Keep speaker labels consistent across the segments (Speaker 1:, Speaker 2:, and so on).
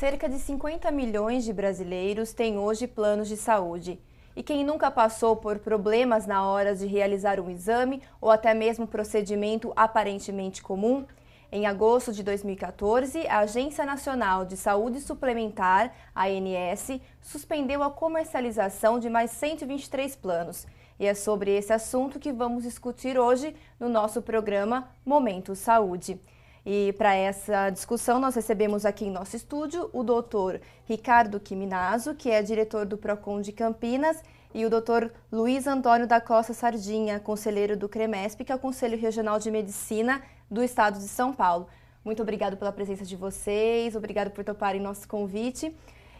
Speaker 1: cerca de 50 milhões de brasileiros têm hoje planos de saúde. E quem nunca passou por problemas na hora de realizar um exame ou até mesmo procedimento aparentemente comum? Em agosto de 2014, a Agência Nacional de Saúde Suplementar, ANS, suspendeu a comercialização de mais 123 planos. E é sobre esse assunto que vamos discutir hoje no nosso programa Momento Saúde. E para essa discussão, nós recebemos aqui em nosso estúdio o doutor Ricardo Quiminazo, que é diretor do PROCON de Campinas, e o doutor Luiz Antônio da Costa Sardinha, conselheiro do CREMESP, que é o Conselho Regional de Medicina do Estado de São Paulo. Muito obrigado pela presença de vocês, obrigado por toparem nosso convite.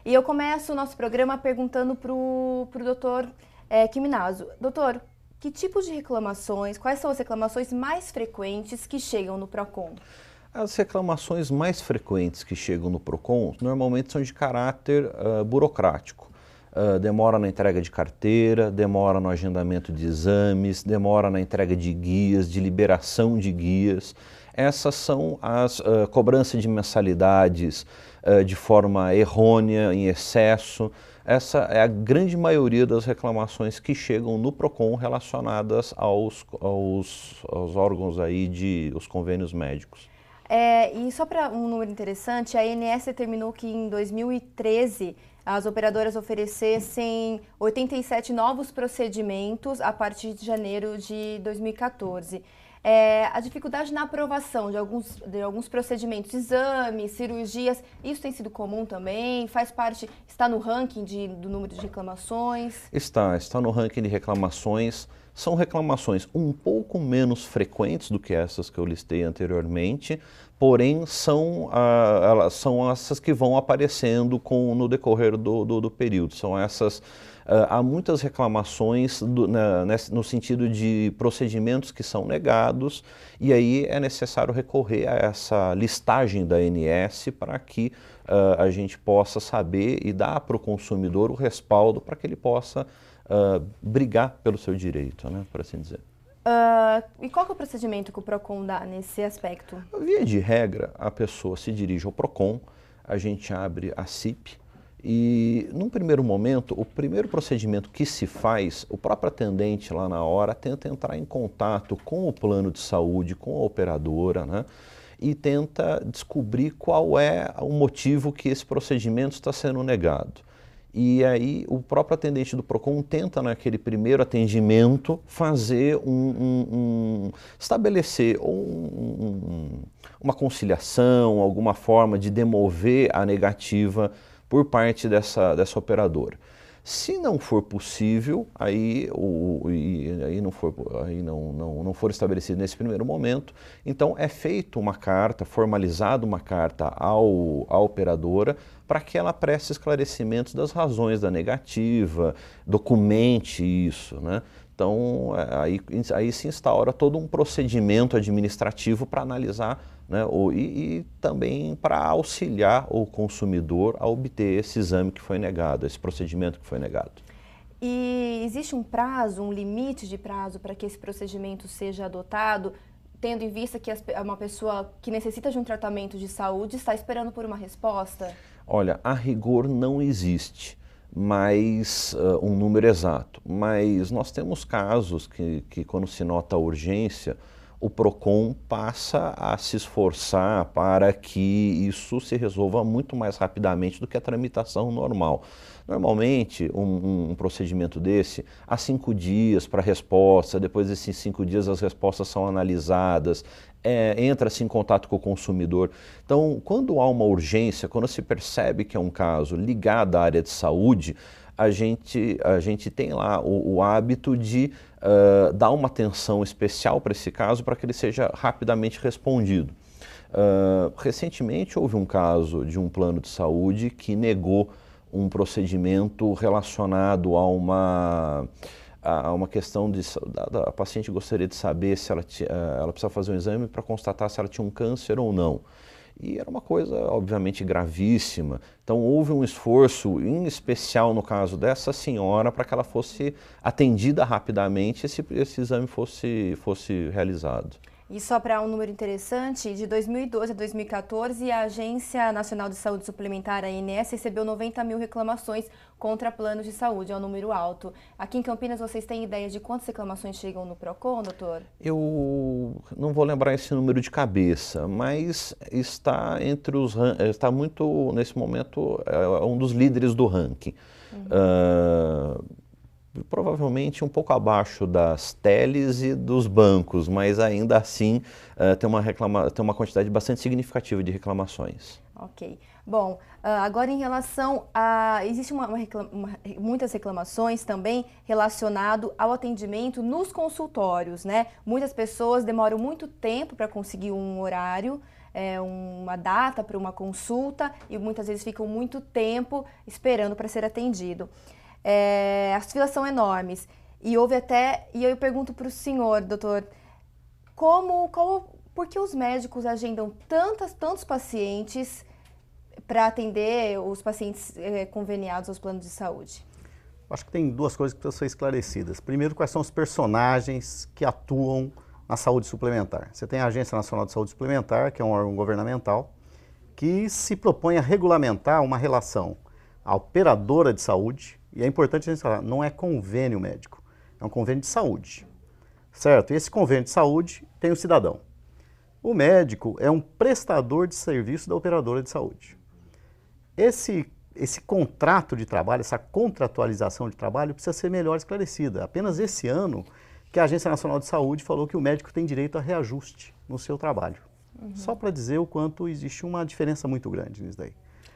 Speaker 1: E eu começo o nosso programa perguntando para o doutor Quiminazo. Doutor, que tipo de reclamações, quais são as reclamações mais frequentes que chegam no PROCON?
Speaker 2: As reclamações mais frequentes que chegam no PROCON normalmente são de caráter burocrático. Demora na entrega de carteira, demora no agendamento de exames, demora na entrega de guias, de liberação de guias. Essas são as cobranças de mensalidades de forma errônea, em excesso. Essa é a grande maioria das reclamações que chegam no PROCON relacionadas aos órgãos aí os convênios médicos.
Speaker 1: E só para um número interessante, a ANS determinou que em 2013 as operadoras oferecessem 87 novos procedimentos a partir de janeiro de 2014. A dificuldade na aprovação de alguns procedimentos, exames, cirurgias, isso tem sido comum também? Faz parte, está no ranking do número de reclamações?
Speaker 2: Está no ranking de reclamações. São reclamações um pouco menos frequentes do que essas que eu listei anteriormente, porém são essas que vão aparecendo no decorrer do período. São essas, há muitas reclamações no sentido de procedimentos que são negados, e aí é necessário recorrer a essa listagem da ANS para que a gente possa saber e dar para o consumidor o respaldo para que ele possa brigar pelo seu direito, né, por assim dizer.
Speaker 1: E qual que é o procedimento que o PROCON dá nesse aspecto?
Speaker 2: Via de regra, a pessoa se dirige ao PROCON, a gente abre a CIP e, num primeiro momento, o primeiro procedimento que se faz, o próprio atendente lá na hora tenta entrar em contato com o plano de saúde, com a operadora, né, e tenta descobrir qual é o motivo que esse procedimento está sendo negado. E aí o próprio atendente do PROCON tenta, naquele primeiro atendimento, fazer estabelecer uma conciliação, alguma forma de demover a negativa por parte dessa operadora. Se não for possível, aí não for estabelecido nesse primeiro momento, então é feita uma carta, formalizada uma carta à operadora para que ela preste esclarecimentos das razões da negativa, documente isso, né? Então aí se instaura todo um procedimento administrativo para analisar, né, e também para auxiliar o consumidor a obter esse exame que foi negado, esse procedimento que foi negado.
Speaker 1: E existe um prazo, um limite de prazo para que esse procedimento seja adotado, tendo em vista que uma pessoa que necessita de um tratamento de saúde está esperando por uma resposta?
Speaker 2: Olha, a rigor não existe um número exato, mas nós temos casos que quando se nota a urgência, o PROCON passa a se esforçar para que isso se resolva muito mais rapidamente do que a tramitação normal. Normalmente, um procedimento desse, há 5 dias para a resposta, depois desses 5 dias as respostas são analisadas, entra-se em contato com o consumidor. Então, quando há uma urgência, quando se percebe que é um caso ligado à área de saúde, a gente tem lá o hábito de dar uma atenção especial para esse caso para que ele seja rapidamente respondido. Recentemente houve um caso de um plano de saúde que negou um procedimento relacionado a uma questão a paciente gostaria de saber se ela precisa fazer um exame para constatar se ela tinha um câncer ou não. E era uma coisa, obviamente, gravíssima. Então, houve um esforço, em especial no caso dessa senhora, para que ela fosse atendida rapidamente e esse exame fosse realizado.
Speaker 1: E só para um número interessante, de 2012 a 2014, a Agência Nacional de Saúde Suplementar, a ANS, recebeu 90 mil reclamações contra planos de saúde, é um número alto. Aqui em Campinas, vocês têm ideia de quantas reclamações chegam no PROCON, doutor?
Speaker 2: Eu não vou lembrar esse número de cabeça, mas está entre os, está muito, nesse momento, é um dos líderes do ranking. Provavelmente um pouco abaixo das teles e dos bancos, mas ainda assim tem uma quantidade bastante significativa de reclamações.
Speaker 1: Ok. Bom, agora em relação a... Existem muitas reclamações também relacionado ao atendimento nos consultórios, né? Muitas pessoas demoram muito tempo para conseguir um horário, uma data para uma consulta e muitas vezes ficam muito tempo esperando para ser atendido. As filas são enormes. E eu pergunto para o senhor, doutor, por que os médicos agendam tantos pacientes para atender os pacientes conveniados aos planos de saúde?
Speaker 3: Acho que tem duas coisas que precisam ser esclarecidas. Primeiro, quais são os personagens que atuam na saúde suplementar. Você tem a Agência Nacional de Saúde Suplementar, que é um órgão governamental, que se propõe a regulamentar uma relação à operadora de saúde. E é importante a gente falar, não é convênio médico, é um convênio de saúde, certo? E esse convênio de saúde tem o cidadão. O médico é um prestador de serviço da operadora de saúde. Esse contrato de trabalho, essa contratualização de trabalho precisa ser melhor esclarecida. Apenas esse ano que a Agência Nacional de Saúde falou que o médico tem direito a reajuste no seu trabalho. Só para dizer o quanto existe uma diferença muito grande nisso daí.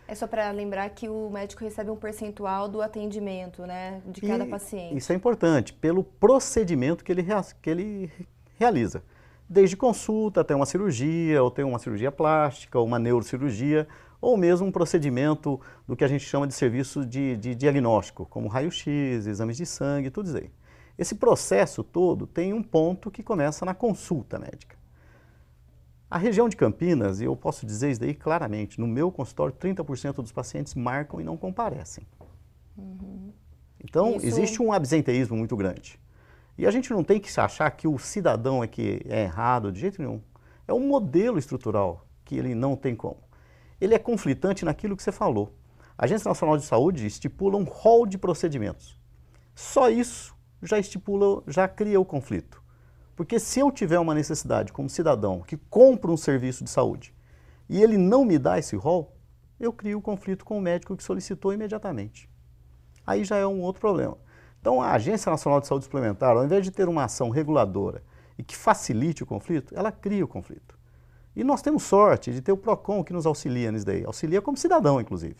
Speaker 1: É só para lembrar que o médico recebe um percentual do atendimento, né, de cada paciente.
Speaker 3: Isso é importante, pelo procedimento que ele realiza. Desde consulta até uma cirurgia, ou tem uma cirurgia plástica, ou uma neurocirurgia, ou mesmo um procedimento do que a gente chama de serviço de diagnóstico, como raio-x, exames de sangue, tudo isso aí. Esse processo todo tem um ponto que começa na consulta médica. A região de Campinas, e eu posso dizer isso daí claramente, no meu consultório 30% dos pacientes marcam e não comparecem. Então, existe um absenteísmo muito grande. E a gente não tem que achar que o cidadão é que é errado de jeito nenhum. É um modelo estrutural que ele não tem como. Ele é conflitante naquilo que você falou. A Agência Nacional de Saúde estipula um rol de procedimentos. Só isso já cria o conflito. Porque se eu tiver uma necessidade como cidadão que compra um serviço de saúde e ele não me dá esse rol, eu crio o conflito com o médico que solicitou imediatamente. Aí já é um outro problema. Então a Agência Nacional de Saúde Suplementar, ao invés de ter uma ação reguladora e que facilite o conflito, ela cria o conflito. E nós temos sorte de ter o PROCON que nos auxilia nisso daí. Auxilia como cidadão, inclusive.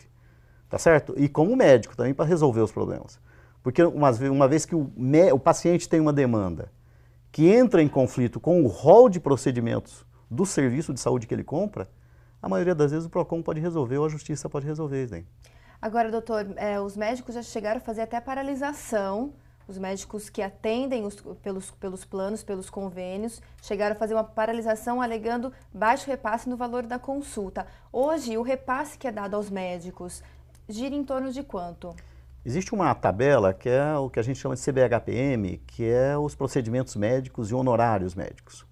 Speaker 3: Tá certo? E como médico também para resolver os problemas. Porque uma vez que o paciente tem uma demanda que entra em conflito com o rol de procedimentos do serviço de saúde que ele compra, a maioria das vezes o PROCON pode resolver ou a Justiça pode resolver isso daí.
Speaker 1: Agora, doutor, os médicos já chegaram a fazer até paralisação, os médicos que atendem pelos planos, pelos convênios, chegaram a fazer uma paralisação alegando baixo repasse no valor da consulta. Hoje, o repasse que é dado aos médicos gira em torno de quanto?
Speaker 3: Existe uma tabela que é o que a gente chama de CBHPM, que é os procedimentos médicos e honorários médicos.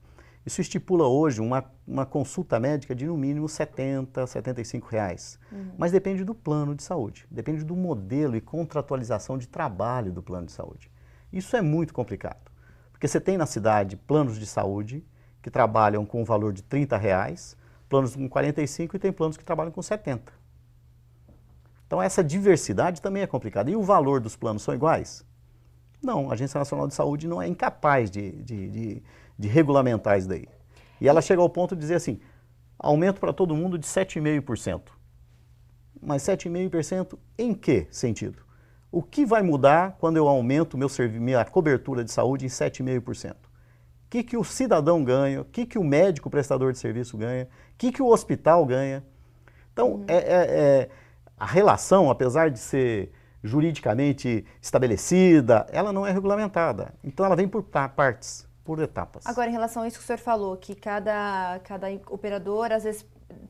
Speaker 3: Isso estipula hoje uma consulta médica de no mínimo R$70, R$75. Mas depende do plano de saúde, depende do modelo e contratualização de trabalho do plano de saúde. Isso é muito complicado, porque você tem na cidade planos de saúde que trabalham com o valor de R$30, planos com 45 e tem planos que trabalham com 70. Então essa diversidade também é complicada. E o valor dos planos são iguais? Não, a Agência Nacional de Saúde não é incapaz de regulamentar isso daí. E ela chega ao ponto de dizer assim, aumento para todo mundo de 7,5%. Mas 7,5% em que sentido? O que vai mudar quando eu aumento minha cobertura de saúde em 7,5%? O que o cidadão ganha? O que o médico prestador de serviço ganha? O que o hospital ganha? Então, a relação, apesar de ser juridicamente estabelecida, ela não é regulamentada. Então ela vem por partes, por etapas.
Speaker 1: Agora, em relação a isso que o senhor falou, que cada operador às vezes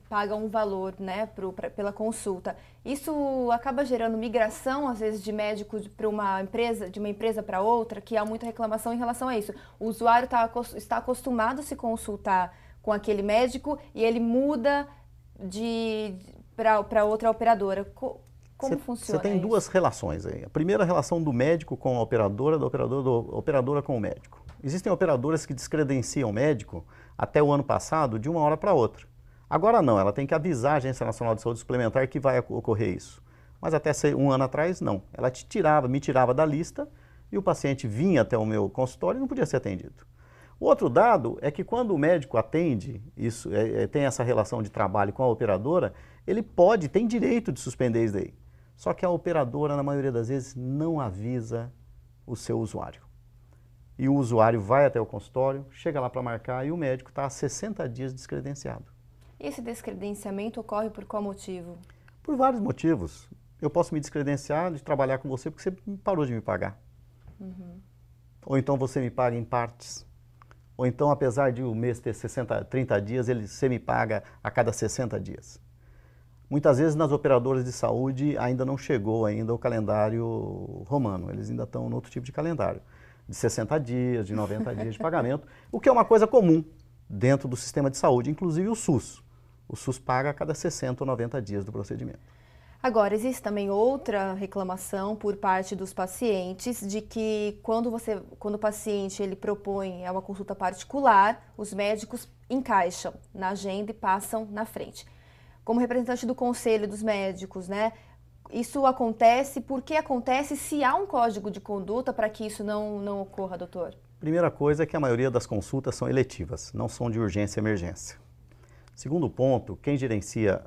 Speaker 1: paga um valor, né, pela consulta. Isso acaba gerando migração, às vezes, de médicos para uma empresa, de uma empresa para outra, que há muita reclamação em relação a isso. O usuário está acostumado a se consultar com aquele médico e ele muda para outra operadora. Como funciona
Speaker 3: Você tem duas relações aí. A primeira relação do médico com a operadora, da operadora com o médico. Existem operadoras que descredenciam o médico até o ano passado de uma hora para outra. Agora não, ela tem que avisar a Agência Nacional de Saúde Suplementar que vai ocorrer isso. Mas até um ano atrás, não. Ela me tirava da lista e o paciente vinha até o meu consultório e não podia ser atendido. O outro dado é que quando o médico atende, tem essa relação de trabalho com a operadora, ele tem direito de suspender isso daí. Só que a operadora, na maioria das vezes, não avisa o seu usuário. E o usuário vai até o consultório, chega lá para marcar e o médico está há 60 dias descredenciado.
Speaker 1: E esse descredenciamento ocorre por qual motivo?
Speaker 3: Por vários motivos. Eu posso me descredenciar de trabalhar com você porque você parou de me pagar. Uhum. Ou então você me paga em partes. Ou então, apesar de o mês ter 30 dias, você me paga a cada 60 dias. Muitas vezes nas operadoras de saúde ainda não chegou ainda o calendário romano. Eles ainda estão em outro tipo de calendário. De 60 dias, de 90 dias de pagamento, o que é uma coisa comum dentro do sistema de saúde, inclusive o SUS. O SUS paga a cada 60 ou 90 dias do procedimento.
Speaker 1: Agora, existe também outra reclamação por parte dos pacientes de que quando o paciente ele propõe uma consulta particular, os médicos encaixam na agenda e passam na frente. Como representante do Conselho dos Médicos, né? Isso acontece, por que acontece, se há um código de conduta para que isso não ocorra, doutor?
Speaker 3: Primeira coisa é que a maioria das consultas são eletivas, não são de urgência e emergência. Segundo ponto, quem gerencia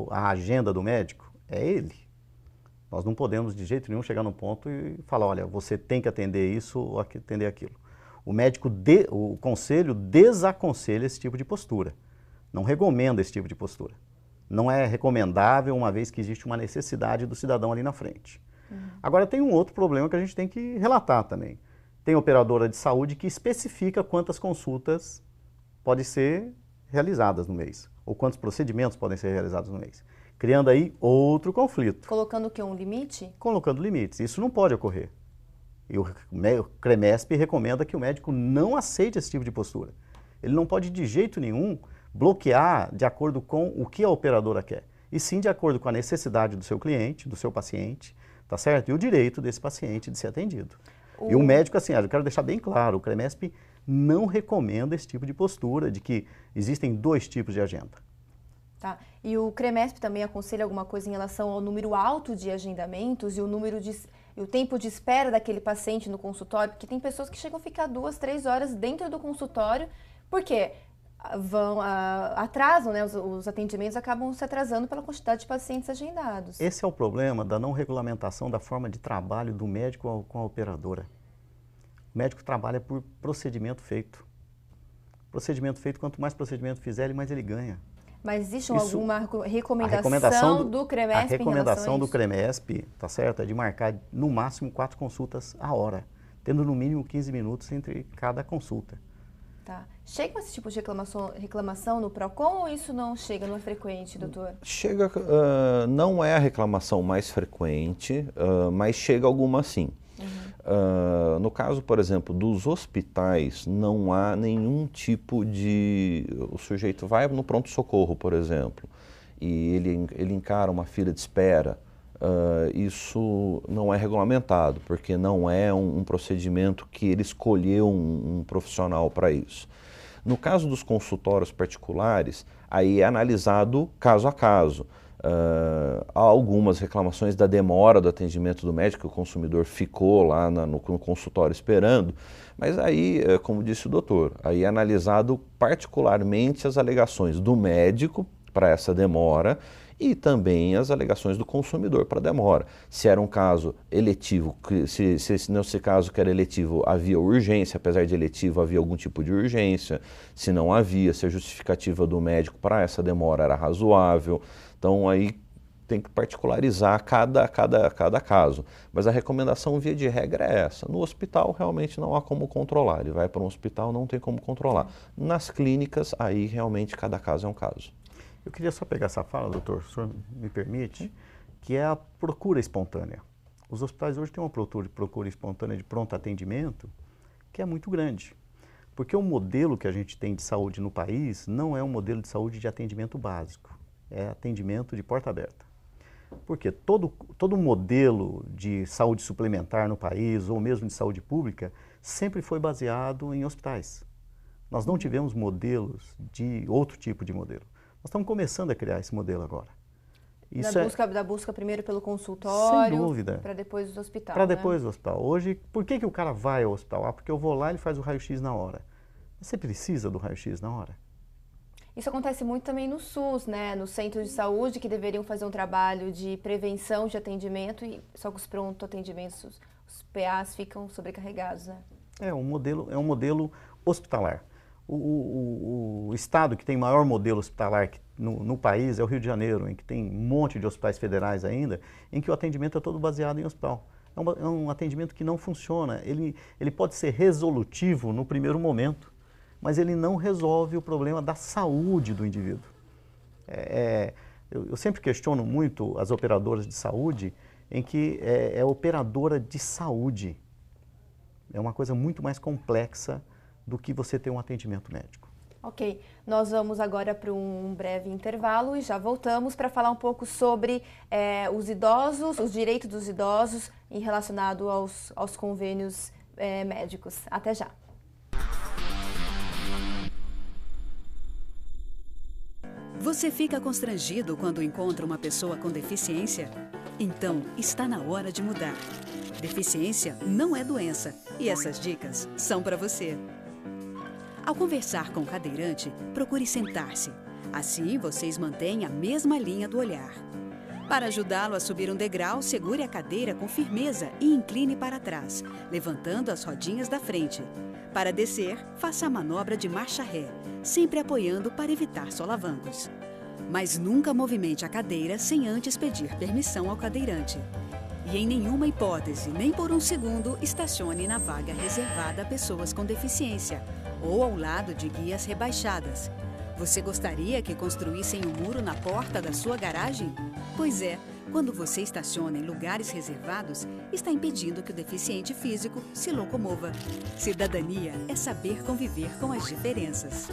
Speaker 3: a agenda do médico é ele. Nós não podemos de jeito nenhum chegar num ponto e falar, olha, você tem que atender isso ou atender aquilo. O conselho desaconselha esse tipo de postura, não recomenda esse tipo de postura. Não é recomendável, uma vez que existe uma necessidade do cidadão ali na frente. Agora tem um outro problema que a gente tem que relatar também. Tem operadora de saúde que especifica quantas consultas podem ser realizadas no mês, ou quantos procedimentos podem ser realizados no mês, criando aí outro conflito.
Speaker 1: Colocando o quê? Um limite?
Speaker 3: Colocando limites. Isso não pode ocorrer. E o CREMESP recomenda que o médico não aceite esse tipo de postura. Ele não pode de jeito nenhum bloquear de acordo com o que a operadora quer, e sim de acordo com a necessidade do seu cliente, do seu paciente, tá certo? E o direito desse paciente de ser atendido. E o médico, assim, eu quero deixar bem claro, o CREMESP não recomenda esse tipo de postura, de que existem dois tipos de agenda.
Speaker 1: Tá. E o CREMESP também aconselha alguma coisa em relação ao número alto de agendamentos e o tempo de espera daquele paciente no consultório? Porque tem pessoas que chegam a ficar 2, 3 horas dentro do consultório, porque atrasam, né? Os atendimentos acabam se atrasando pela quantidade de pacientes agendados.
Speaker 3: Esse é o problema da não regulamentação da forma de trabalho do médico com a operadora. O médico trabalha por procedimento feito. Procedimento feito, quanto mais procedimento fizer, mais ele ganha.
Speaker 1: Mas existe alguma recomendação do CREMESP?
Speaker 3: A recomendação do CREMESP, tá certo, é de marcar no máximo 4 consultas a hora, tendo no mínimo 15 minutos entre cada consulta.
Speaker 1: Tá. Chega esse tipo de reclamação no PROCON ou isso não chega, não é frequente, doutor?
Speaker 2: Chega, não é a reclamação mais frequente, mas chega alguma sim. No caso, por exemplo, dos hospitais, não há nenhum tipo de... O sujeito vai no pronto-socorro, por exemplo, e ele encara uma fila de espera. Isso não é regulamentado, porque não é um procedimento que ele escolheu um profissional para isso. No caso dos consultórios particulares, aí é analisado caso a caso. Há algumas reclamações da demora do atendimento do médico, o consumidor ficou lá no consultório esperando, mas aí, como disse o doutor, aí é analisado particularmente as alegações do médico para essa demora e também as alegações do consumidor para a demora. Se era um caso eletivo, se nesse caso que era eletivo havia urgência, apesar de eletivo havia algum tipo de urgência, se não havia, se a justificativa do médico para essa demora era razoável. Então aí tem que particularizar cada caso. Mas a recomendação via de regra é essa. No hospital realmente não há como controlar. Ele vai para um hospital, não tem como controlar. Nas clínicas, aí realmente cada caso é um caso.
Speaker 3: Eu queria só pegar essa fala, doutor, se o senhor me permite, que é a procura espontânea. Os hospitais hoje têm uma procura espontânea de pronto atendimento que é muito grande. Porque o modelo que a gente tem de saúde no país não é um modelo de saúde de atendimento básico, é atendimento de porta aberta. Porque todo modelo de saúde suplementar no país, ou mesmo de saúde pública, sempre foi baseado em hospitais. Nós não tivemos modelos de outro tipo de modelo. Nós estamos começando a criar esse modelo agora.
Speaker 1: Isso da busca primeiro pelo consultório,
Speaker 3: sem dúvida,
Speaker 1: para depois do hospital.
Speaker 3: Para depois do hospital. Hoje, por que o cara vai ao hospital? Ah, porque eu vou lá e ele faz o raio-x na hora. Você precisa do raio-x na hora?
Speaker 1: Isso acontece muito também no SUS, né? Nos centros de saúde que deveriam fazer um trabalho de prevenção de atendimento e só que os pronto atendimentos, os PAs ficam sobrecarregados, né? É um
Speaker 3: modelo hospitalar. O estado que tem maior modelo hospitalar no país é o Rio de Janeiro, em que tem um monte de hospitais federais ainda, em que o atendimento é todo baseado em hospital. É um atendimento que não funciona. Ele pode ser resolutivo no primeiro momento, mas ele não resolve o problema da saúde do indivíduo. Eu sempre questiono muito as operadoras de saúde, em que é operadora de saúde. É uma coisa muito mais complexa do que você ter um atendimento médico.
Speaker 1: Ok, nós vamos agora para um breve intervalo e já voltamos para falar um pouco sobre os idosos, os direitos dos idosos em relacionado aos convênios médicos. Até já.
Speaker 4: Você fica constrangido quando encontra uma pessoa com deficiência? Então, está na hora de mudar. Deficiência não é doença e essas dicas são para você. Ao conversar com o cadeirante, procure sentar-se. Assim, vocês mantêm a mesma linha do olhar. Para ajudá-lo a subir um degrau, segure a cadeira com firmeza e incline para trás, levantando as rodinhas da frente. Para descer, faça a manobra de marcha ré, sempre apoiando para evitar solavancos. Mas nunca movimente a cadeira sem antes pedir permissão ao cadeirante. E em nenhuma hipótese, nem por um segundo, estacione na vaga reservada a pessoas com deficiência ou ao lado de guias rebaixadas. Você gostaria que construíssem um muro na porta da sua garagem? Pois é, quando você estaciona em lugares reservados, está impedindo que o deficiente físico se locomova. Cidadania é saber conviver com as diferenças.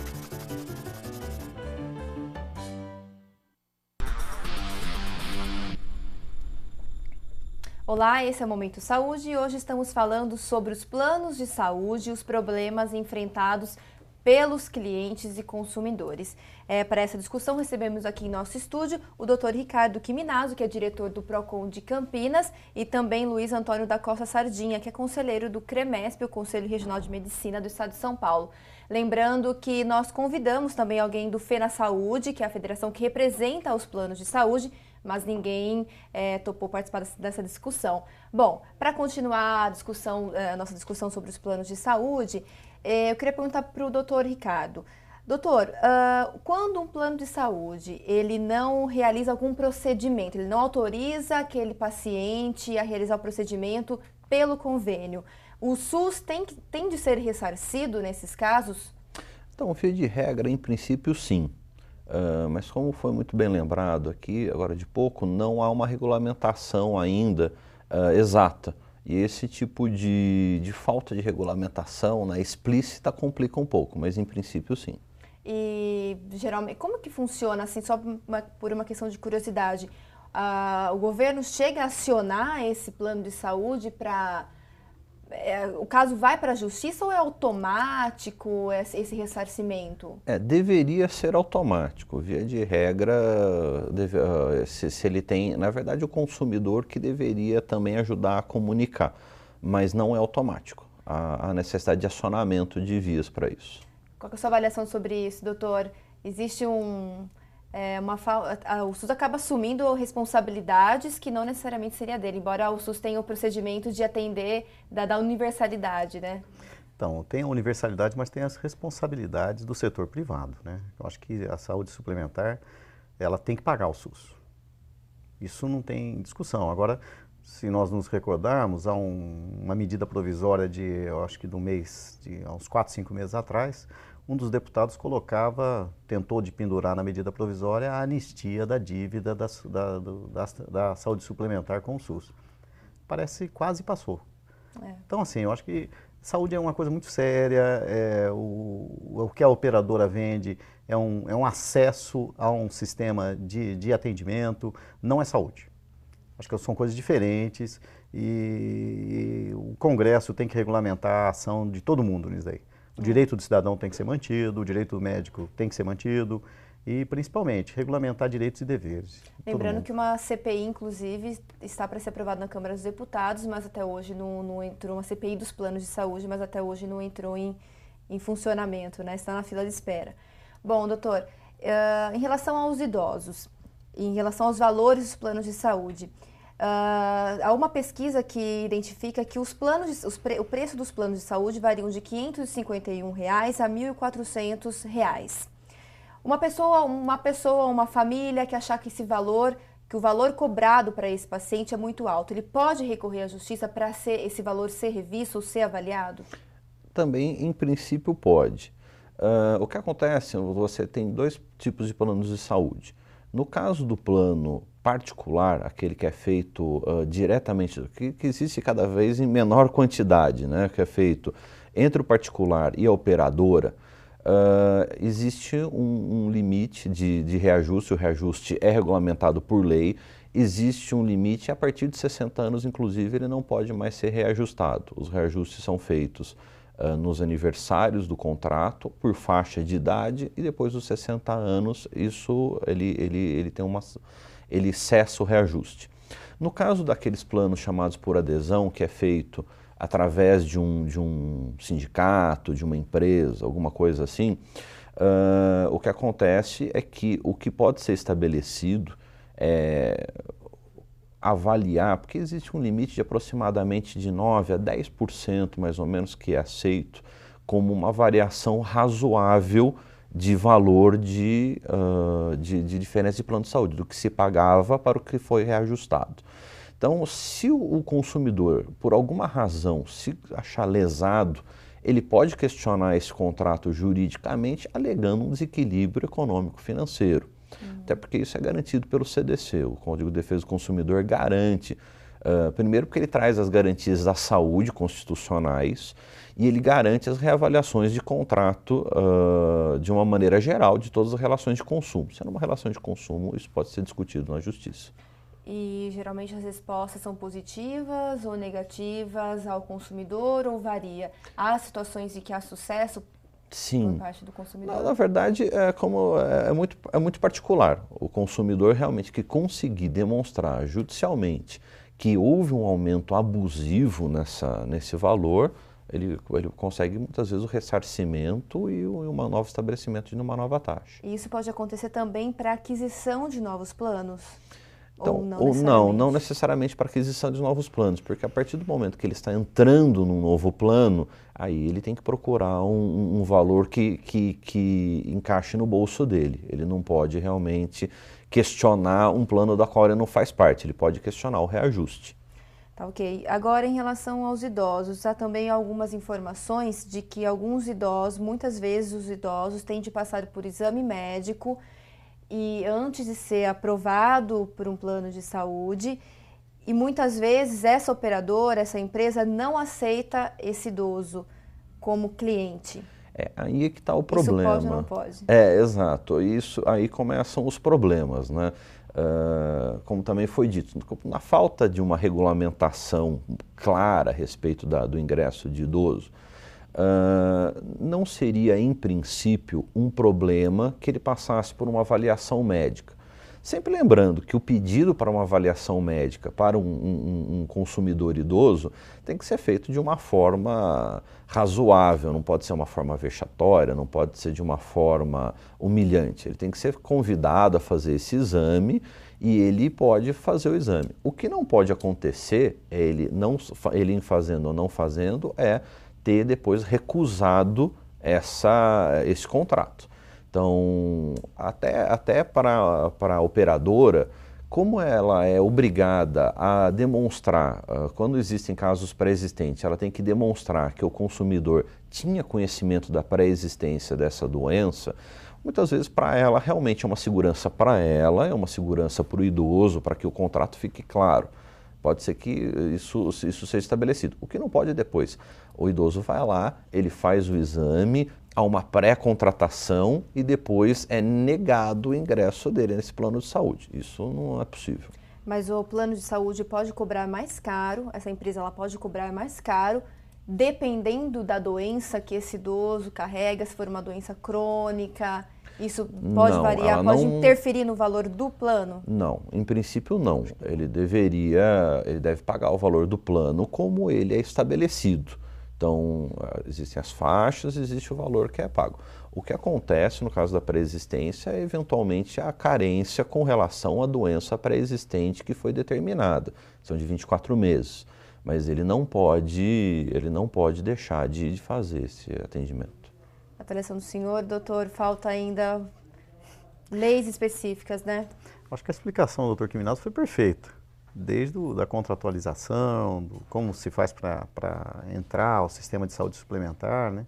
Speaker 1: Olá, esse é o Momento Saúde e hoje estamos falando sobre os planos de saúde e os problemas enfrentados pelos clientes e consumidores. Para essa discussão, recebemos aqui em nosso estúdio o Dr. Ricardo Quiminazo, que é diretor do PROCON de Campinas, e também Luiz Antônio da Costa Sardinha, que é conselheiro do CREMESP, o Conselho Regional de Medicina do Estado de São Paulo. Lembrando que nós convidamos também alguém do FENA Saúde, que é a federação que representa os planos de saúde, mas ninguém topou participar dessa discussão. Bom, para continuar a discussão, nossa discussão sobre os planos de saúde, eu queria perguntar para o doutor Ricardo. Doutor, quando um plano de saúde ele não realiza algum procedimento, ele não autoriza aquele paciente a realizar o procedimento pelo convênio, o SUS tem de ser ressarcido nesses casos?
Speaker 2: Então, via de regra, em princípio, sim. Mas como foi muito bem lembrado aqui, agora de pouco, não há uma regulamentação ainda exata. E esse tipo de falta de regulamentação, né, explícita complica um pouco, mas em princípio sim.
Speaker 1: E geralmente, como que funciona, assim, só por uma questão de curiosidade, o governo chega a acionar esse plano de saúde para... o caso vai para a justiça ou é automático esse ressarcimento?
Speaker 2: Deveria ser automático, via de regra, se ele tem, na verdade, o consumidor que deveria também ajudar a comunicar, mas não é automático. Há necessidade de acionamento de vias para isso.
Speaker 1: Qual é a sua avaliação sobre isso, doutor? Existe o SUS acaba assumindo responsabilidades que não necessariamente seria dele, embora o SUS tenha o procedimento de atender da universalidade, né?
Speaker 3: Então, tem a universalidade, mas tem as responsabilidades do setor privado, né? Eu acho que a saúde suplementar, ela tem que pagar o SUS. Isso não tem discussão. Agora, se nós nos recordarmos, há uma medida provisória eu acho que há uns 4, 5 meses atrás, um dos deputados tentou de pendurar na medida provisória a anistia da dívida da saúde suplementar com o SUS. Parece que quase passou. Então, assim, eu acho que saúde é uma coisa muito séria, o que a operadora vende é um acesso a um sistema de atendimento, não é saúde. Acho que são coisas diferentes e o Congresso tem que regulamentar a ação de todo mundo nisso daí. O direito do cidadão tem que ser mantido, o direito do médico tem que ser mantido e, principalmente, regulamentar direitos e deveres.
Speaker 1: Lembrando que uma CPI, inclusive, está para ser aprovada na Câmara dos Deputados, mas até hoje não entrou, uma CPI dos planos de saúde, mas até hoje não entrou em funcionamento, né? Está na fila de espera. Bom, doutor, em relação aos idosos, em relação aos valores dos planos de saúde, há uma pesquisa que identifica que o preço dos planos de saúde variam de R$ 551 a R$ 1.400. Uma pessoa, uma família que achar que o valor cobrado para esse paciente é muito alto, ele pode recorrer à justiça para esse valor ser revisto ou ser avaliado?
Speaker 2: Também, em princípio, pode. O que acontece, você tem dois tipos de planos de saúde. No caso do plano particular, aquele que é feito diretamente, que existe cada vez em menor quantidade, né, que é feito entre o particular e a operadora, existe um limite de reajuste, o reajuste é regulamentado por lei, existe um limite, a partir de 60 anos, inclusive, ele não pode mais ser reajustado. Os reajustes são feitos nos aniversários do contrato, por faixa de idade, e depois dos 60 anos, ele cessa o reajuste. No caso daqueles planos chamados por adesão, que é feito através de um sindicato, de uma empresa, alguma coisa assim, o que acontece é que o que pode ser estabelecido é avaliar, porque existe um limite de aproximadamente de 9% a 10% mais ou menos que é aceito como uma variação razoável de valor de diferença de plano de saúde, do que se pagava para o que foi reajustado. Então, se o consumidor, por alguma razão, se achar lesado, ele pode questionar esse contrato juridicamente alegando um desequilíbrio econômico-financeiro. Até porque isso é garantido pelo CDC, o Código de Defesa do Consumidor garante, primeiro porque ele traz as garantias da saúde constitucionais e ele garante as reavaliações de contrato de uma maneira geral de todas as relações de consumo. Sendo uma relação de consumo, isso pode ser discutido na justiça.
Speaker 1: E geralmente as respostas são positivas ou negativas ao consumidor ou varia? Há situações em que há sucesso?
Speaker 2: Sim.
Speaker 1: Por parte do consumidor?
Speaker 2: Na verdade, é muito particular. O consumidor realmente que conseguir demonstrar judicialmente que houve um aumento abusivo nesse valor, ele consegue muitas vezes o ressarcimento e um novo estabelecimento de uma nova taxa.
Speaker 1: E isso pode acontecer também para aquisição de novos planos?
Speaker 2: Então, não necessariamente para aquisição de novos planos, porque a partir do momento que ele está entrando num novo plano, aí ele tem que procurar um valor que encaixe no bolso dele. Ele não pode realmente questionar um plano da qual ele não faz parte, ele pode questionar o reajuste.
Speaker 1: Tá, ok. Agora, em relação aos idosos, há também algumas informações de que alguns idosos, muitas vezes os idosos têm de passar por exame médico e antes de ser aprovado por um plano de saúde, e muitas vezes essa operadora, essa empresa não aceita esse idoso como cliente.
Speaker 2: Aí é que está o problema.
Speaker 1: Isso pode ou não pode?
Speaker 2: Exato. Isso, aí começam os problemas, né? Como também foi dito, na falta de uma regulamentação clara a respeito do ingresso de idoso, não seria, em princípio, um problema que ele passasse por uma avaliação médica. Sempre lembrando que o pedido para uma avaliação médica para um consumidor idoso tem que ser feito de uma forma razoável, não pode ser uma forma vexatória, não pode ser de uma forma humilhante. Ele tem que ser convidado a fazer esse exame e ele pode fazer o exame. O que não pode acontecer, ele em fazendo ou não fazendo, é ter depois recusado esse contrato. Então, até para a operadora, Como ela é obrigada a demonstrar, quando existem casos pré-existentes, ela tem que demonstrar que o consumidor tinha conhecimento da pré-existência dessa doença, muitas vezes para ela realmente é uma segurança para ela, é uma segurança para o idoso, para que o contrato fique claro. Pode ser que isso seja estabelecido. O que não pode é depois. O idoso vai lá, ele faz o exame, há uma pré-contratação e depois é negado o ingresso dele nesse plano de saúde. Isso não é possível.
Speaker 1: Mas o plano de saúde pode cobrar mais caro, essa empresa ela pode cobrar mais caro, dependendo da doença que esse idoso carrega, se for uma doença crônica. Isso pode variar, pode interferir no valor do plano?
Speaker 2: Não, em princípio não. Ele deve pagar o valor do plano como ele é estabelecido. Então, existem as faixas, existe o valor que é pago. O que acontece no caso da pré-existência é eventualmente a carência com relação à doença pré-existente que foi determinada. São de 24 meses, mas ele não pode deixar de fazer esse atendimento.
Speaker 1: A avaliação do senhor, doutor, falta ainda leis específicas, né?
Speaker 3: Acho que a explicação do doutor Quiminato foi perfeita. Desde a contratualização, como se faz para entrar ao sistema de saúde suplementar, né?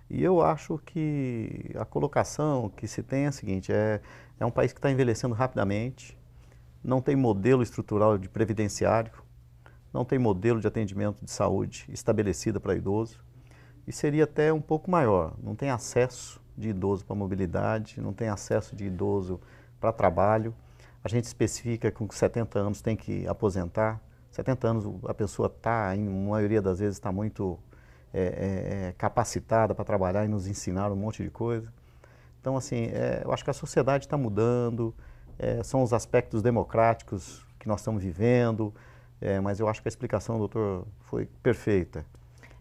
Speaker 3: E eu acho que a colocação que se tem é a seguinte, é um país que está envelhecendo rapidamente, não tem modelo estrutural de previdenciário, não tem modelo de atendimento de saúde estabelecido para idoso, e seria até um pouco maior, não tem acesso de idoso para mobilidade, não tem acesso de idoso para trabalho. A gente especifica que com 70 anos tem que aposentar. 70 anos a pessoa está, em maioria das vezes, está muito capacitada para trabalhar e nos ensinar um monte de coisa. Então, assim, eu acho que a sociedade está mudando, são os aspectos democráticos que nós estamos vivendo, mas eu acho que a explicação do doutor foi perfeita.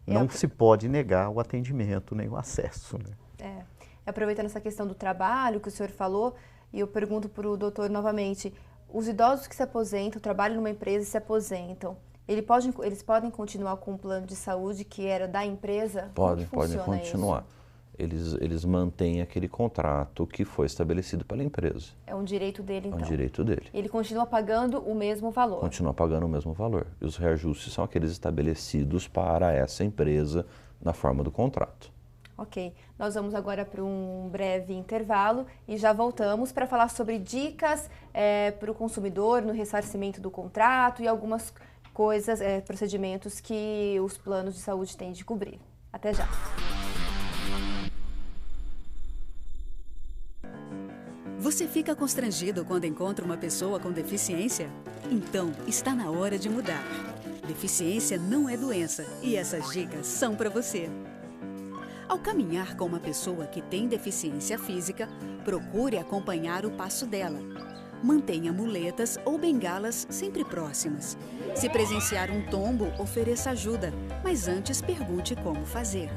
Speaker 3: Não se pode negar o atendimento nem o acesso, né?
Speaker 1: Aproveitando essa questão do trabalho que o senhor falou, e eu pergunto para o doutor novamente, os idosos que se aposentam, trabalham numa empresa e se aposentam, eles podem continuar com o plano de saúde que era da empresa?
Speaker 2: Podem continuar. Eles mantêm aquele contrato que foi estabelecido pela empresa.
Speaker 1: É um direito dele, então?
Speaker 2: É um direito dele.
Speaker 1: Ele continua pagando o mesmo valor?
Speaker 2: Continua pagando o mesmo valor. E os reajustes são aqueles estabelecidos para essa empresa na forma do contrato.
Speaker 1: Ok, nós vamos agora para um breve intervalo e já voltamos para falar sobre dicas para o consumidor no ressarcimento do contrato e algumas coisas, procedimentos que os planos de saúde têm de cobrir. Até já!
Speaker 4: Você fica constrangido quando encontra uma pessoa com deficiência? Então, está na hora de mudar. Deficiência não é doença e essas dicas são para você. Ao caminhar com uma pessoa que tem deficiência física, procure acompanhar o passo dela. Mantenha muletas ou bengalas sempre próximas. Se presenciar um tombo, ofereça ajuda, mas antes pergunte como fazer.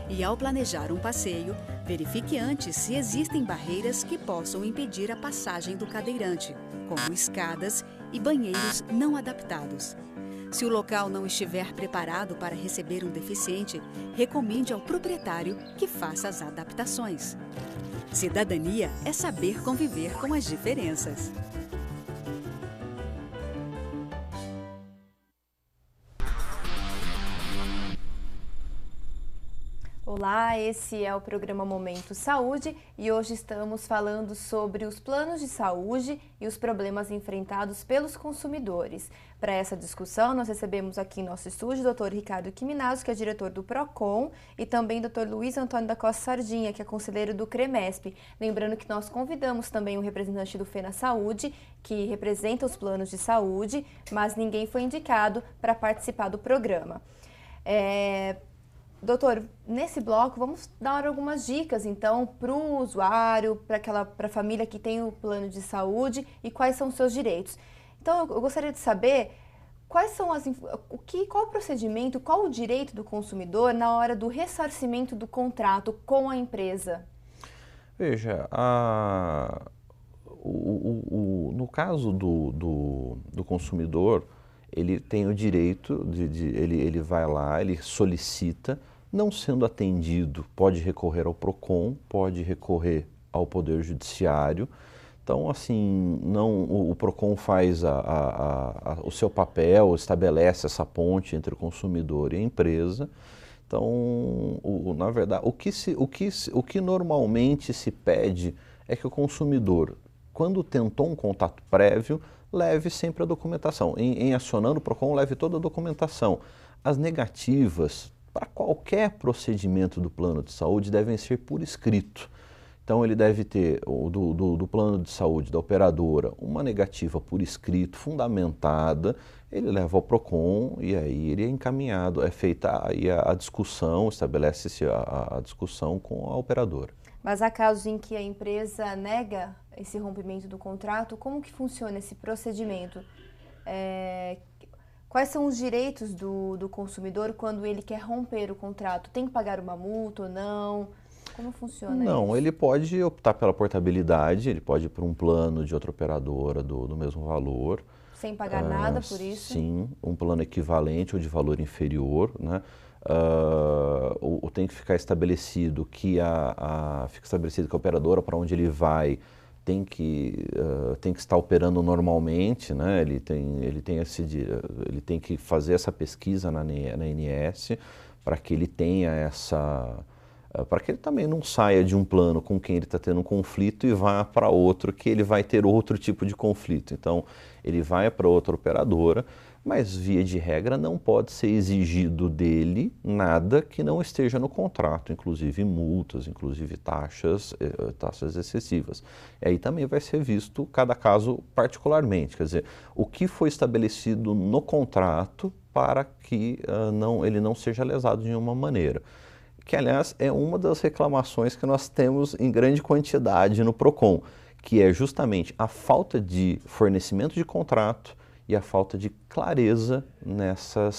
Speaker 4: E ao planejar um passeio, verifique antes se existem barreiras que possam impedir a passagem do cadeirante, como escadas e banheiros não adaptados. Se o local não estiver preparado para receber um deficiente, recomende ao proprietário que faça as adaptações. Cidadania é saber conviver com as diferenças.
Speaker 1: Olá, esse é o programa Momento Saúde e hoje estamos falando sobre os planos de saúde e os problemas enfrentados pelos consumidores. Para essa discussão, nós recebemos aqui em nosso estúdio o Dr. Ricardo Quiminato, que é diretor do PROCON, e também o Dr. Luiz Antônio da Costa Sardinha, que é conselheiro do CREMESP. Lembrando que nós convidamos também um representante do FENA Saúde, que representa os planos de saúde, mas ninguém foi indicado para participar do programa. Doutor, nesse bloco vamos dar algumas dicas, então, para o usuário, para a família que tem o plano de saúde e quais são os seus direitos. Então, eu gostaria de saber qual o procedimento, qual o direito do consumidor na hora do ressarcimento do contrato com a empresa?
Speaker 2: Veja, no caso do consumidor, ele tem o direito ele vai lá, ele solicita, não sendo atendido, pode recorrer ao PROCON, pode recorrer ao Poder Judiciário, Então, assim, o PROCON faz o seu papel, estabelece essa ponte entre o consumidor e a empresa. Então, na verdade, o que normalmente se pede é que o consumidor, quando tentou um contato prévio, leve sempre a documentação. Em acionando o PROCON, leve toda a documentação. As negativas para qualquer procedimento do plano de saúde devem ser por escrito. Então ele deve ter, do plano de saúde da operadora, uma negativa por escrito, fundamentada, ele leva ao PROCON e aí ele é encaminhado, é feita aí a discussão, estabelece-se a discussão com a operadora.
Speaker 1: Mas há casos em que a empresa nega esse rompimento do contrato, como que funciona esse procedimento? Quais são os direitos do consumidor quando ele quer romper o contrato? Tem que pagar uma multa ou não? Como funciona isso?
Speaker 2: Não, ele pode optar pela portabilidade, ele pode ir para um plano de outra operadora do mesmo valor.
Speaker 1: Sem pagar nada por isso?
Speaker 2: Sim, um plano equivalente ou de valor inferior, né? Tem que ficar estabelecido que a operadora para onde ele vai tem que estar operando normalmente, né? Ele tem que fazer essa pesquisa na ANS para que ele tenha para que ele também não saia de um plano com quem ele está tendo um conflito e vá para outro que ele vai ter outro tipo de conflito. Então, ele vai para outra operadora, mas via de regra não pode ser exigido dele nada que não esteja no contrato, inclusive multas, inclusive taxas excessivas. E aí também vai ser visto cada caso particularmente, quer dizer, o que foi estabelecido no contrato para que ele não seja lesado de nenhuma maneira. Que, aliás, é uma das reclamações que nós temos em grande quantidade no PROCON, que é justamente a falta de fornecimento de contrato e a falta de clareza nessa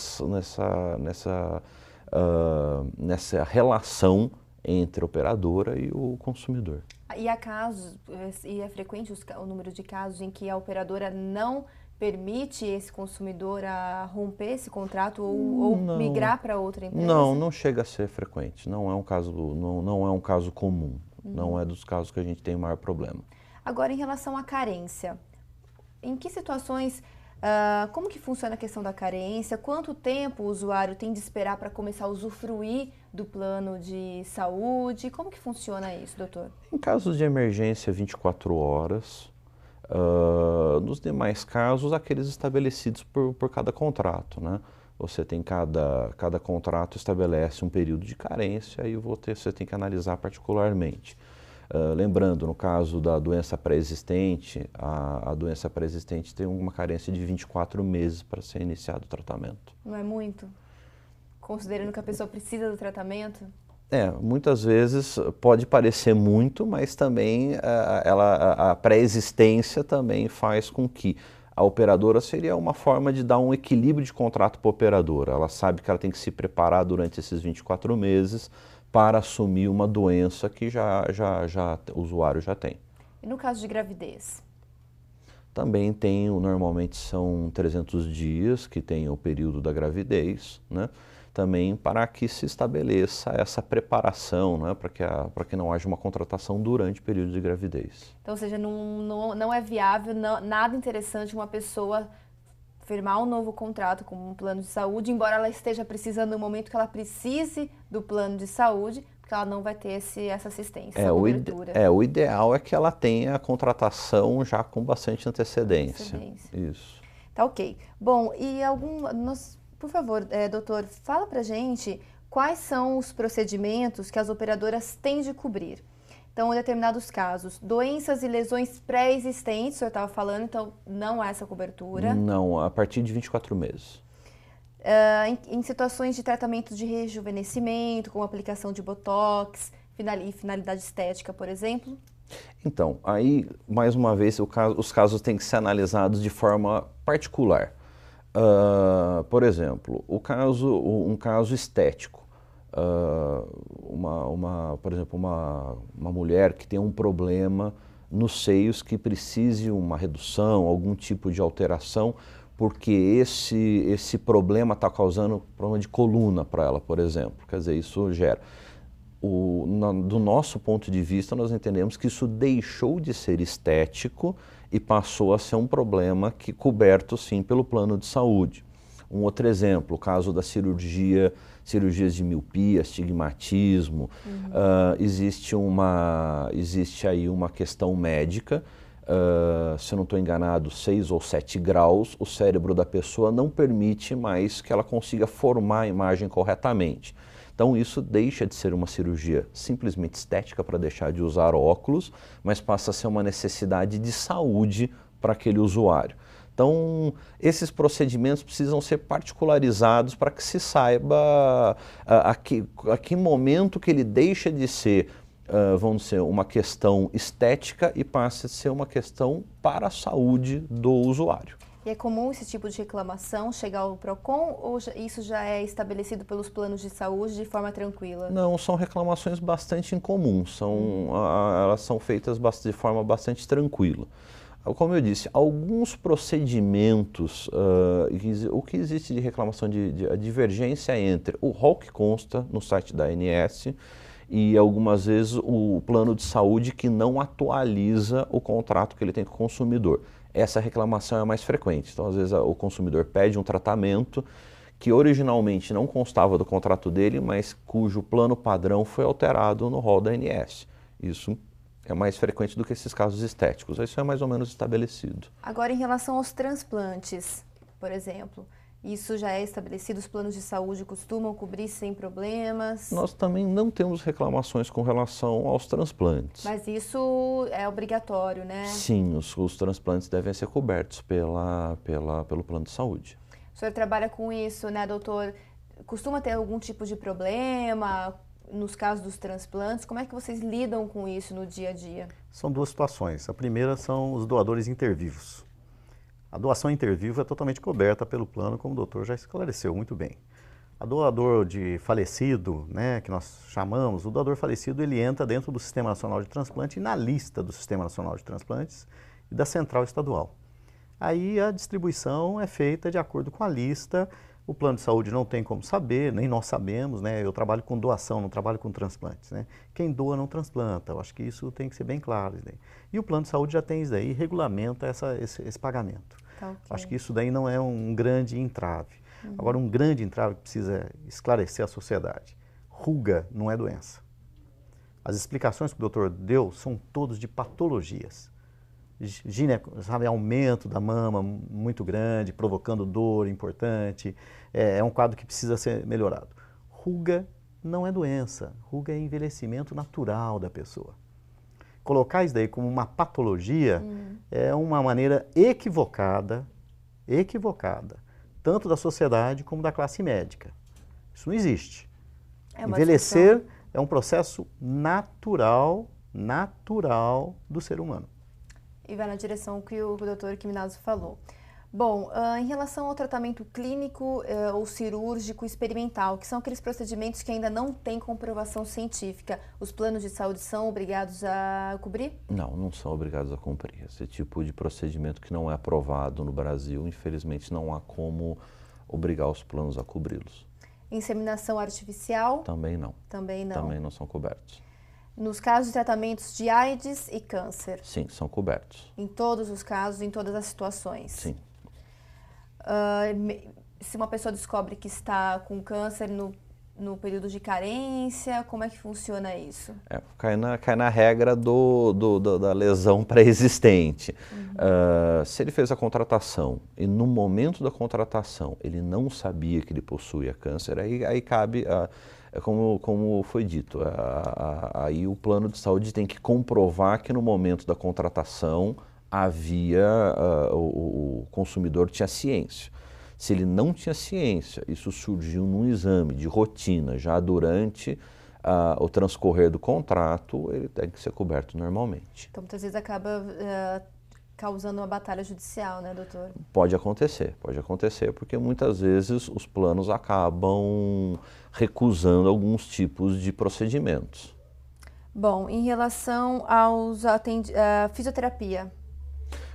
Speaker 2: relação entre a operadora e o consumidor.
Speaker 1: E há casos, e é frequente o número de casos em que a operadora não permite esse consumidor a romper esse contrato ou migrar para outra empresa?
Speaker 2: Não chega a ser frequente. Não é um caso comum. Não é dos casos que a gente tem maior problema.
Speaker 1: Agora, em relação à carência, em que situações, como que funciona a questão da carência? Quanto tempo o usuário tem de esperar para começar a usufruir do plano de saúde? Como que funciona isso, doutor?
Speaker 2: Em casos de emergência, 24 horas. Nos demais casos, aqueles estabelecidos por cada contrato, né? Você tem cada contrato estabelece um período de carência e você tem que analisar particularmente. Lembrando, no caso da doença pré-existente, a doença pré-existente tem uma carência de 24 meses para ser iniciado o tratamento.
Speaker 1: Não é muito? Considerando que a pessoa precisa do tratamento?
Speaker 2: Muitas vezes pode parecer muito, mas também a pré-existência também faz com que a operadora seria uma forma de dar um equilíbrio de contrato para a operadora. Ela sabe que ela tem que se preparar durante esses 24 meses para assumir uma doença que o usuário já tem.
Speaker 1: E no caso de gravidez?
Speaker 2: Também normalmente são 300 dias que tem o período da gravidez, né? Também para que se estabeleça essa preparação, né, para que não haja uma contratação durante o período de gravidez.
Speaker 1: Então, ou seja, não é viável, nada interessante uma pessoa firmar um novo contrato com um plano de saúde, embora ela esteja precisando no momento que ela precise do plano de saúde, porque ela não vai ter essa assistência, essa cobertura.
Speaker 2: O ideal é que ela tenha a contratação já com bastante antecedência. Isso.
Speaker 1: Tá ok. Bom, e por favor, doutor, fala pra gente quais são os procedimentos que as operadoras têm de cobrir. Então, em determinados casos, doenças e lesões pré-existentes, o senhor estava falando, então não há essa cobertura.
Speaker 2: Não, a partir de 24 meses.
Speaker 1: Em situações de tratamento de rejuvenescimento, como aplicação de botox e finalidade estética, por exemplo?
Speaker 2: Então, aí, mais uma vez, os casos têm que ser analisados de forma particular. Por exemplo, um caso estético. Por exemplo, uma mulher que tem um problema nos seios que precise uma redução, algum tipo de alteração, porque esse problema está causando problema de coluna para ela, por exemplo. Quer dizer, isso gera. Do nosso ponto de vista, nós entendemos que isso deixou de ser estético e passou a ser um problema que coberto, sim, pelo plano de saúde. Um outro exemplo, o caso da cirurgias de miopia, astigmatismo. Existe aí uma questão médica, se eu não estou enganado, 6 ou 7 graus, o cérebro da pessoa não permite mais que ela consiga formar a imagem corretamente. Então isso deixa de ser uma cirurgia simplesmente estética para deixar de usar óculos, mas passa a ser uma necessidade de saúde para aquele usuário. Então, esses procedimentos precisam ser particularizados para que se saiba a que momento que ele deixa de ser, vamos dizer, uma questão estética e passa a ser uma questão para a saúde do usuário.
Speaker 1: E é comum esse tipo de reclamação chegar ao PROCON ou isso já é estabelecido pelos planos de saúde de forma tranquila?
Speaker 2: Não, são reclamações bastante incomuns, elas são feitas de forma bastante tranquila. Como eu disse, alguns procedimentos, o que existe de reclamação a divergência entre o rol que consta no site da ANS e algumas vezes o plano de saúde que não atualiza o contrato que ele tem com o consumidor. Essa reclamação é a mais frequente. Então, às vezes, o consumidor pede um tratamento que originalmente não constava do contrato dele, mas cujo plano padrão foi alterado no rol da ANS. Isso é mais frequente do que esses casos estéticos. Isso é mais ou menos estabelecido.
Speaker 1: Agora, em relação aos transplantes, por exemplo, isso já é estabelecido? Os planos de saúde costumam cobrir sem problemas?
Speaker 2: Nós também não temos reclamações com relação aos transplantes.
Speaker 1: Mas isso é obrigatório, né?
Speaker 2: Sim, os transplantes devem ser cobertos pelo plano de saúde.
Speaker 1: O senhor trabalha com isso, né, doutor? Costuma ter algum tipo de problema nos casos dos transplantes? Como é que vocês lidam com isso no dia a dia?
Speaker 3: São duas situações. A primeira são os doadores intervivos. A doação intervivo é totalmente coberta pelo plano, como o doutor já esclareceu muito bem. A doador de falecido, né, que nós chamamos, o doador falecido, ele entra dentro do Sistema Nacional de Transplante e na lista do Sistema Nacional de Transplantes e da Central Estadual. Aí a distribuição é feita de acordo com a lista. O plano de saúde não tem como saber, nem nós sabemos, né? Eu trabalho com doação, não trabalho com transplantes, né? Quem doa não transplanta, eu acho que isso tem que ser bem claro. E o plano de saúde já tem isso daí, regulamenta esse pagamento.
Speaker 1: Tá, okay.
Speaker 3: Acho que isso daí não é um grande entrave. Agora, um grande entrave que precisa esclarecer a sociedade. Ruga não é doença. As explicações que o doutor deu são todas de patologias. Sabe, aumento da mama muito grande, provocando dor importante, é um quadro que precisa ser melhorado. Ruga não é doença, ruga é envelhecimento natural da pessoa. Colocar isso daí como uma patologia é uma maneira equivocada, tanto da sociedade como da classe médica. Isso não existe. Envelhecer é um processo natural do ser humano.
Speaker 1: E vai na direção que o doutor Quiminazo falou. Bom, em relação ao tratamento clínico ou cirúrgico experimental, que são aqueles procedimentos que ainda não têm comprovação científica, os planos de saúde são obrigados a cobrir?
Speaker 2: Não, não são obrigados a cumprir. Esse tipo de procedimento que não é aprovado no Brasil, infelizmente não há como obrigar os planos a cobri-los.
Speaker 1: Inseminação artificial?
Speaker 2: Também não.
Speaker 1: Também não.
Speaker 2: Também não são cobertos.
Speaker 1: Nos casos de tratamentos de AIDS e câncer?
Speaker 2: Sim, são cobertos.
Speaker 1: Em todos os casos, em todas as situações?
Speaker 2: Sim.
Speaker 1: Se uma pessoa descobre que está com câncer no período de carência, como é que funciona isso?
Speaker 2: Cai na regra da lesão pré-existente. Se ele fez a contratação e no momento da contratação ele não sabia que ele possuía câncer, aí cabe... Como foi dito, aí o plano de saúde tem que comprovar que no momento da contratação o consumidor tinha ciência. Se ele não tinha ciência, isso surgiu num exame de rotina, já durante o transcorrer do contrato, ele tem que ser coberto normalmente.
Speaker 1: Então, muitas vezes acaba causando uma batalha judicial, né, doutor?
Speaker 2: Pode acontecer, porque muitas vezes os planos acabam recusando alguns tipos de procedimentos.
Speaker 1: Bom, em relação aos fisioterapia?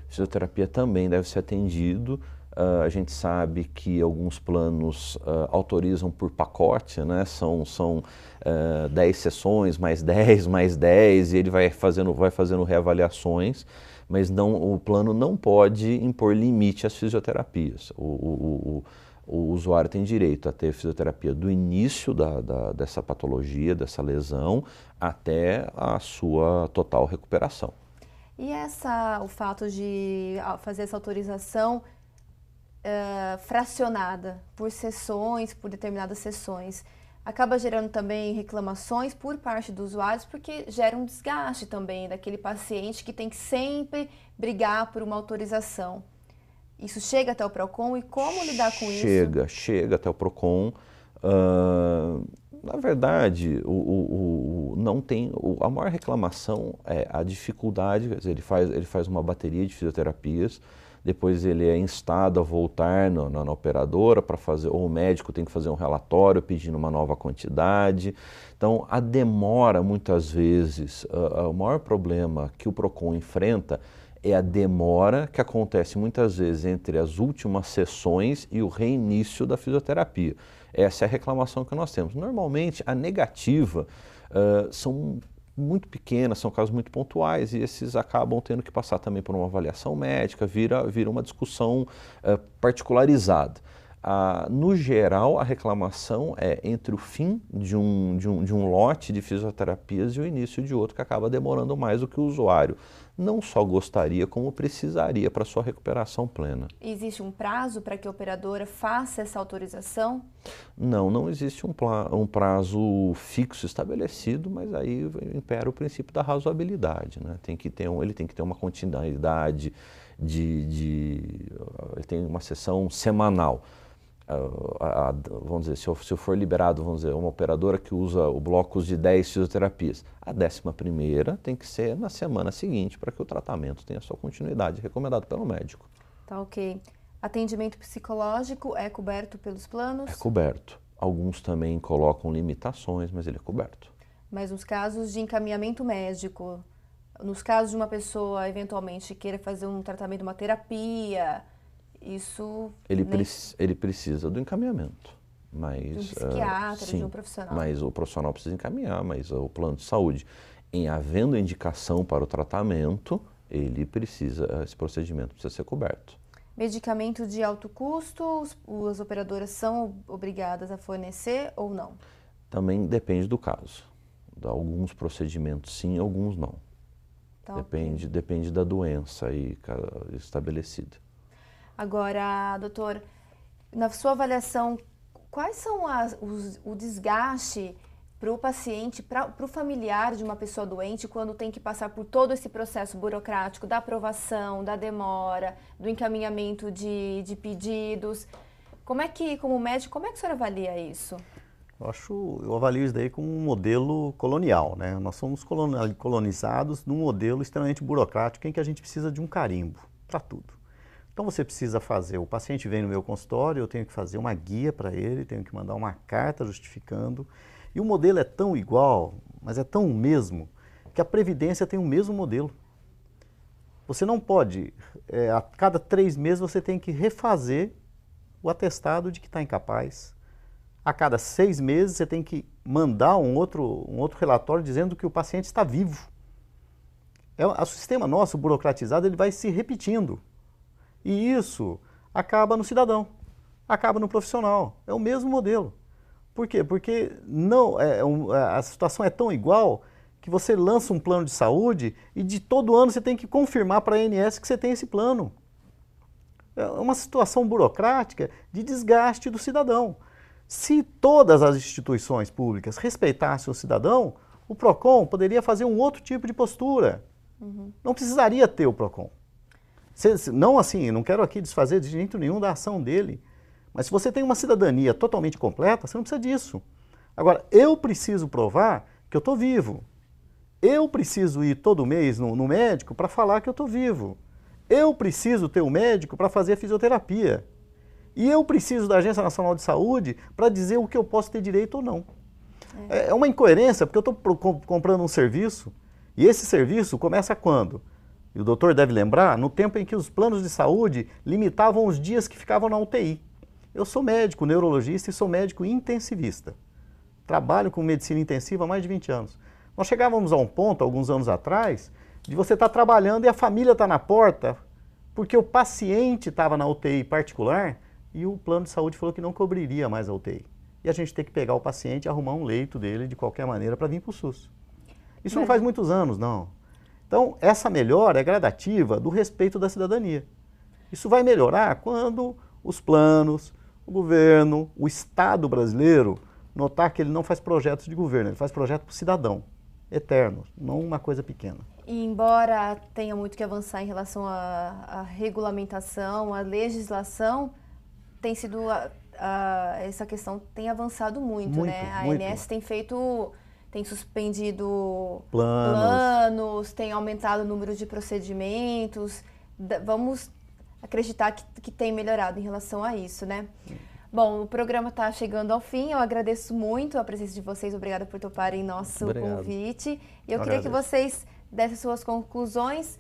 Speaker 2: Fisioterapia também deve ser atendido. A gente sabe que alguns planos autorizam por pacote, né? São 10 sessões, mais 10, mais 10, e ele vai fazendo reavaliações, mas o plano não pode impor limite às fisioterapias. O usuário tem direito a ter fisioterapia do início dessa patologia, dessa lesão, até a sua total recuperação.
Speaker 1: E o fato de fazer essa autorização fracionada por sessões, por determinadas sessões, acaba gerando também reclamações por parte dos usuários, porque gera um desgaste também daquele paciente que tem que sempre brigar por uma autorização. Isso chega até o PROCON e como lidar com isso?
Speaker 2: Chega até o PROCON. Na verdade, não tem, a maior reclamação é a dificuldade, quer dizer, ele faz uma bateria de fisioterapias, depois ele é instado a voltar na operadora para fazer, ou o médico tem que fazer um relatório pedindo uma nova quantidade. Então, a demora, muitas vezes, o maior problema que o PROCON enfrenta é a demora que acontece muitas vezes entre as últimas sessões e o reinício da fisioterapia. Essa é a reclamação que nós temos. Normalmente, a negativa são muito pequenas, são casos muito pontuais, e esses acabam tendo que passar também por uma avaliação médica, vira uma discussão particularizada. No geral, a reclamação é entre o fim de um lote de fisioterapias e o início de outro, que acaba demorando mais do que o usuário não só gostaria, como precisaria para sua recuperação plena.
Speaker 1: Existe um prazo para que a operadora faça essa autorização?
Speaker 2: Não existe um prazo fixo estabelecido, mas aí impera o princípio da razoabilidade, né? Ele tem que ter uma continuidade ele tem uma sessão semanal. Vamos dizer, se eu for liberado, vamos dizer, uma operadora que usa o blocos de 10 fisioterapias, a 11ª tem que ser na semana seguinte para que o tratamento tenha sua continuidade, recomendado pelo médico.
Speaker 1: Tá, ok. Atendimento psicológico é coberto pelos planos?
Speaker 2: É coberto. Alguns também colocam limitações, mas ele é coberto.
Speaker 1: Mas nos casos de encaminhamento médico, nos casos de uma pessoa eventualmente queira fazer um tratamento, uma terapia, isso...
Speaker 2: Ele precisa do encaminhamento, mas...
Speaker 1: De um psiquiatra,
Speaker 2: sim,
Speaker 1: de um profissional.
Speaker 2: Mas o profissional precisa encaminhar, mas o plano de saúde, em havendo indicação para o tratamento, esse procedimento precisa ser coberto.
Speaker 1: Medicamento de alto custo, as operadoras são obrigadas a fornecer ou não?
Speaker 2: Também depende do caso. Alguns procedimentos sim, alguns não.
Speaker 1: Tá,
Speaker 2: depende da doença aí estabelecida.
Speaker 1: Agora, doutor, na sua avaliação, quais são o desgaste para o paciente, para o familiar de uma pessoa doente, quando tem que passar por todo esse processo burocrático da aprovação, da demora, do encaminhamento de pedidos? Como médico, como é que o senhor avalia isso?
Speaker 3: Eu avalio isso daí como um modelo colonial, né? Nós somos colonizados num modelo extremamente burocrático em que a gente precisa de um carimbo para tudo. Então você precisa fazer, o paciente vem no meu consultório, eu tenho que fazer uma guia para ele, tenho que mandar uma carta justificando. E o modelo é tão igual, mas é tão o mesmo, que a Previdência tem o mesmo modelo. Você não pode, a cada 3 meses você tem que refazer o atestado de que está incapaz. A cada 6 meses você tem que mandar um outro relatório dizendo que o paciente está vivo. O sistema nosso, burocratizado, ele vai se repetindo. E isso acaba no cidadão, acaba no profissional. É o mesmo modelo. Por quê? Porque a situação é tão igual que você lança um plano de saúde e de todo ano você tem que confirmar para a ANS que você tem esse plano. É uma situação burocrática de desgaste do cidadão. Se todas as instituições públicas respeitassem o cidadão, o PROCON poderia fazer um outro tipo de postura. Não precisaria ter o PROCON. Não assim, não quero aqui desfazer de jeito nenhum da ação dele, mas se você tem uma cidadania totalmente completa, você não precisa disso. Agora, eu preciso provar que eu estou vivo. Eu preciso ir todo mês no médico para falar que eu estou vivo. Eu preciso ter um médico para fazer a fisioterapia. E eu preciso da Agência Nacional de Saúde para dizer o que eu posso ter direito ou não. É uma incoerência, porque eu estou comprando um serviço, e esse serviço começa quando? E o doutor deve lembrar, no tempo em que os planos de saúde limitavam os dias que ficavam na UTI. Eu sou médico, neurologista e sou médico intensivista. Trabalho com medicina intensiva há mais de 20 anos. Nós chegávamos a um ponto, alguns anos atrás, de você estar trabalhando e a família está na porta, porque o paciente estava na UTI particular e o plano de saúde falou que não cobriria mais a UTI. E a gente tem que pegar o paciente e arrumar um leito dele de qualquer maneira para vir para o SUS. Isso não faz muitos anos, não. Então, essa melhora é gradativa do respeito da cidadania. Isso vai melhorar quando os planos, o governo, o Estado brasileiro notar que ele não faz projetos de governo, ele faz projeto para o cidadão, eterno, não uma coisa pequena.
Speaker 1: E embora tenha muito que avançar em relação à regulamentação, à legislação, tem sido essa questão tem avançado muito, né? A ANS tem suspendido planos, tem aumentado o número de procedimentos. Vamos acreditar que tem melhorado em relação a isso, né? Bom, o programa está chegando ao fim. Eu agradeço muito a presença de vocês. Obrigada por toparem nosso convite. E eu queria que vocês dessem suas conclusões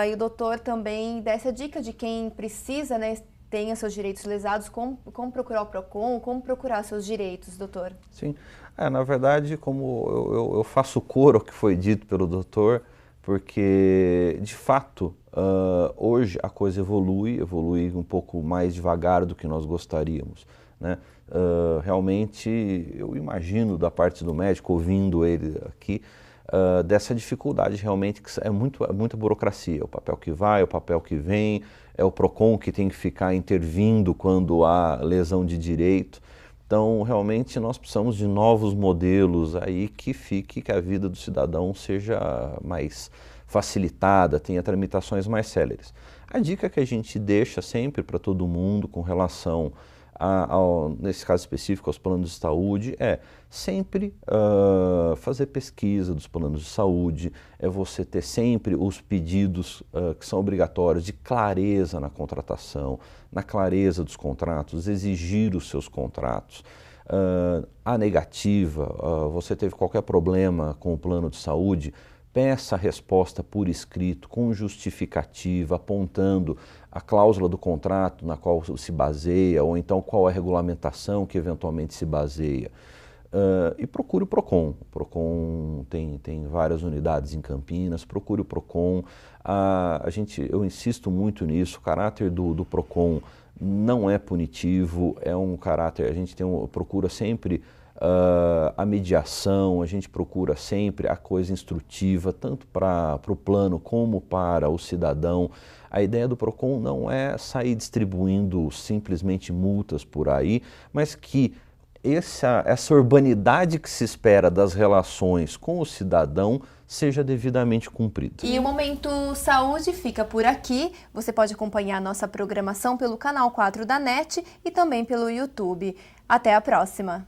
Speaker 1: e o doutor também desse a dica de quem precisa, né, tenha seus direitos lesados, como procurar o PROCON, como procurar seus direitos, doutor.
Speaker 2: Sim, na verdade, como eu faço coro ao que foi dito pelo doutor, porque, de fato, hoje a coisa evolui um pouco mais devagar do que nós gostaríamos, né? Realmente, eu imagino da parte do médico, ouvindo ele aqui, dessa dificuldade realmente, que é muita burocracia, o papel que vai, o papel que vem, é o PROCON que tem que ficar intervindo quando há lesão de direito. Então, realmente, nós precisamos de novos modelos aí que a vida do cidadão seja mais facilitada, tenha tramitações mais céleres. A dica que a gente deixa sempre para todo mundo com relação nesse caso específico, aos planos de saúde, é sempre fazer pesquisa dos planos de saúde, é você ter sempre os pedidos que são obrigatórios de clareza na contratação, na clareza dos contratos, exigir os seus contratos. A negativa, você teve qualquer problema com o plano de saúde, peça a resposta por escrito, com justificativa, apontando a cláusula do contrato na qual se baseia, ou então qual é a regulamentação que eventualmente se baseia. E procure o PROCON. O PROCON tem várias unidades em Campinas, procure o PROCON. Eu insisto muito nisso, o caráter do PROCON não é punitivo, é um caráter, a gente procura sempre a mediação, a gente procura sempre a coisa instrutiva, tanto para o plano como para o cidadão. A ideia do PROCON não é sair distribuindo simplesmente multas por aí, mas que essa urbanidade que se espera das relações com o cidadão seja devidamente cumprida.
Speaker 1: E o Momento Saúde fica por aqui. Você pode acompanhar a nossa programação pelo canal 4 da NET e também pelo YouTube. Até a próxima!